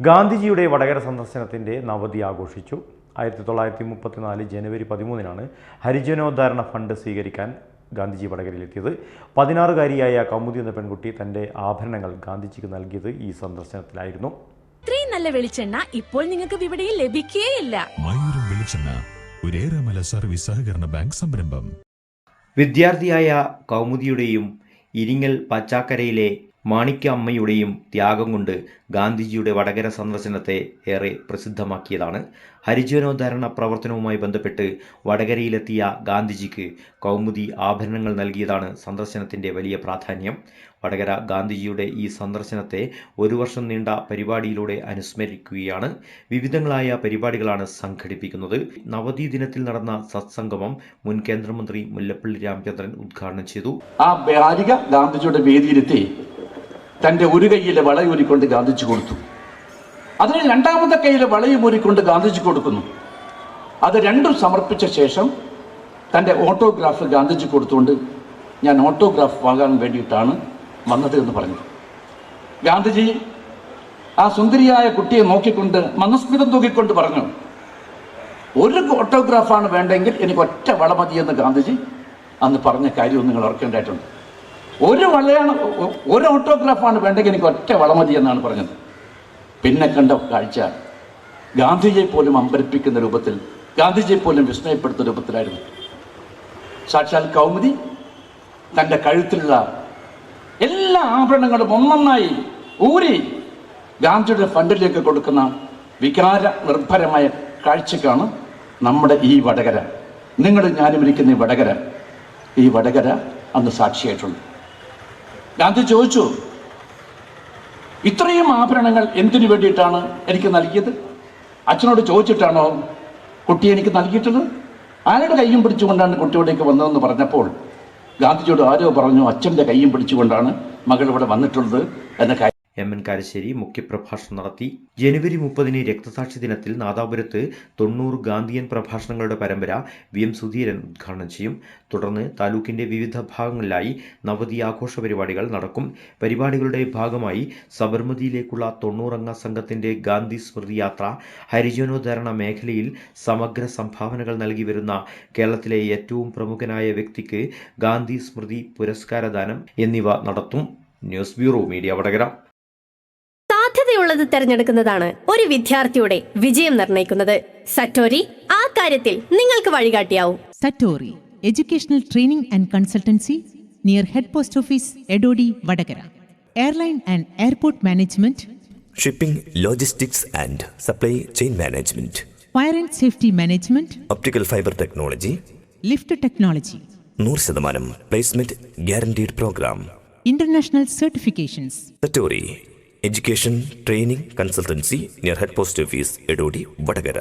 ഗാന്ധിജിയുടെ വടകര സന്ദർശനത്തിൻ്റെ നവതി ആഘോഷിച്ചു. 1934 ജനുവരി 13 ഹരിജനോദ്ധാരണ ഫണ്ട് സ്വീകരിക്കാൻ ഗാന്ധിജി വടകരയിലെത്തിയത്. 16-കാരിയായ കൗമുദി എന്ന പെൺകുട്ടി തന്റെ ആഭരണങ്ങൾ ഗാന്ധിജിക്ക് നൽകിയത് ഈ സന്ദർശനത്തിലായിരുന്നു. ഇത്രയും നല്ല വെളിച്ചെണ്ണ ഇപ്പോൾ നിങ്ങൾക്ക് വിപണിയിൽ ലഭിക്കുകയില്ല. മയൂരം വെളിച്ചെണ്ണ ഒരു ഏറെമല സർവീസ് സഹകരണ ബാങ്ക് സംരംഭം. വിദ്യാർത്ഥിയായ കൗമുദിയുടെയും ഇരിങ്ങൽ പച്ചാക്കരയിലെ മാണിക്യ അമ്മയുടെയും ത്യാഗം കൊണ്ട് ഗാന്ധിജിയുടെ വടകര സന്ദർശനത്തെ ഏറെ പ്രസിദ്ധമാക്കിയതാണ്. ഹരിജനോദ്ധാരണ പ്രവർത്തനവുമായി ബന്ധപ്പെട്ട് വടകരയിലെത്തിയ ഗാന്ധിജിക്ക് കൗമുദി ആഭരണങ്ങൾ നൽകിയതാണ് സന്ദർശനത്തിൻ്റെ വലിയ പ്രാധാന്യം. വടകര ഗാന്ധിജിയുടെ ഈ സന്ദർശനത്തെ ഒരു വർഷം നീണ്ട പരിപാടിയിലൂടെ അനുസ്മരിക്കുകയാണ്. വിവിധങ്ങളായ പരിപാടികളാണ് സംഘടിപ്പിക്കുന്നത്. നവതി ദിനത്തിൽ നടന്ന സത്സംഗമം മുൻ കേന്ദ്രമന്ത്രി മുല്ലപ്പള്ളി രാമചന്ദ്രൻ ഉദ്ഘാടനം ചെയ്തു. ആ ബാലിക ഗാന്ധിജിയുടെ വേദിയിലെത്തി തൻ്റെ ഒരു കൈയിലെ വളയൂരിക്കൊണ്ട് ഗാന്ധിജി കൊടുത്തു. അതിന് രണ്ടാമത്തെ കൈയിലെ വളയും ഊരിക്കൊണ്ട് ഗാന്ധിജി കൊടുക്കുന്നു. അത് രണ്ടും സമർപ്പിച്ച ശേഷം തൻ്റെ ഓട്ടോഗ്രാഫ് ഗാന്ധിജി കൊടുത്തുകൊണ്ട് ഞാൻ ഓട്ടോഗ്രാഫ് വാങ്ങാൻ വേണ്ടിയിട്ടാണ് വന്നത് എന്ന് പറഞ്ഞു. ഗാന്ധിജി ആ സുന്ദരിയായ കുട്ടിയെ നോക്കിക്കൊണ്ട് മനസ്മിതം തൂക്കിക്കൊണ്ട് പറഞ്ഞു, ഒരു ഓട്ടോഗ്രാഫാണ് വേണ്ടെങ്കിൽ എനിക്ക് ഒറ്റ വള മതിയെന്ന് ഗാന്ധിജി അന്ന് പറഞ്ഞ കാര്യം നിങ്ങൾ ഓർക്കേണ്ടതായിട്ടുണ്ട്. ഒരു ഓട്ടോഗ്രാഫാണ് വേണ്ടെങ്കിൽ എനിക്ക് ഒറ്റ വള മതി എന്നാണ് പറഞ്ഞത്. പിന്നെ കണ്ട കാഴ്ച ഗാന്ധിജിയെ പോലും അമ്പരപ്പിക്കുന്ന രൂപത്തിൽ, ഗാന്ധിജിയെ പോലും വിസ്മയപ്പെടുത്തുന്ന രൂപത്തിലായിരുന്നു. സാക്ഷാൽ കൗമുദി തൻ്റെ കഴുത്തിലുള്ള എല്ലാ ആഭരണങ്ങളും ഒന്നൊന്നായി ഊരി ഗാന്ധിയുടെ ഫണ്ടിലേക്ക് കൊടുക്കുന്ന വികാര നിർഭരമായ കാഴ്ചക്കാണ് നമ്മുടെ ഈ വടകര, നിങ്ങൾ ഞാനും ഇരിക്കുന്ന ഈ വടകര അന്ന് സാക്ഷിയായിട്ടുണ്ട്. ഗാന്ധി ചോദിച്ചു, ഇത്രയും ആഭരണങ്ങൾ എന്തിനു വേണ്ടിയിട്ടാണ് എനിക്ക് നൽകിയത്? അച്ഛനോട് ചോദിച്ചിട്ടാണോ കുട്ടി എനിക്ക് നൽകിയിട്ടുള്ളത്? ആരുടെ കയ്യും പിടിച്ചുകൊണ്ടാണ് കുട്ടിയോടേക്ക് വന്നതെന്ന് പറഞ്ഞപ്പോൾ ഗാന്ധിജിയോട് ആരോ പറഞ്ഞു, അച്ഛൻ്റെ കയ്യും പിടിച്ചുകൊണ്ടാണ് മകൾ ഇവിടെ വന്നിട്ടുള്ളത് എന്ന കാര്യം. എം.എൻ. കാരശ്ശേരി മുഖ്യപ്രഭാഷണം നടത്തി. ജനുവരി 30 രക്തസാക്ഷി ദിനത്തിൽ നാദാപുരത്ത് 90 ഗാന്ധിയൻ പ്രഭാഷണങ്ങളുടെ പരമ്പര വി.എം. സുധീരൻ ഉദ്ഘാടനം ചെയ്യും. തുടർന്ന് താലൂക്കിന്റെ വിവിധ ഭാഗങ്ങളിലായി നവതി ആഘോഷ പരിപാടികൾ നടക്കും. പരിപാടികളുടെ ഭാഗമായി സബർമതിയിലേക്കുള്ള 90-അംഗ സംഘത്തിന്റെ ഗാന്ധി സ്മൃതി യാത്ര, ഹരിജനോദ്ധാരണ മേഖലയിൽ സമഗ്ര സംഭാവനകൾ നൽകി വരുന്ന കേരളത്തിലെ ഏറ്റവും പ്രമുഖനായ വ്യക്തിക്ക് ഗാന്ധി സ്മൃതി പുരസ്കാരദാനം എന്നിവ നടത്തും. News bureau, media Vadakara. സാധ്യതയുള്ളത് തിരഞ്ഞെടുക്കുന്നതാണ് ഒരു വിദ്യാർത്ഥിയുടെ വിജയം നിർണ്ണയിക്കുന്നത്. സറ്റോരി ആ കാര്യത്തിൽ നിങ്ങൾക്ക് വഴികാട്ടിയാവും. Satori educational training and consultancy near head post office Edodi Vadakara. Airline and airport management, shipping, logistics and supply chain management, fire and safety management, optical fibre technology, lift technology, 100% placement guaranteed programme, international certifications. Satori education training consultancy near head post office Edodi Vadakara.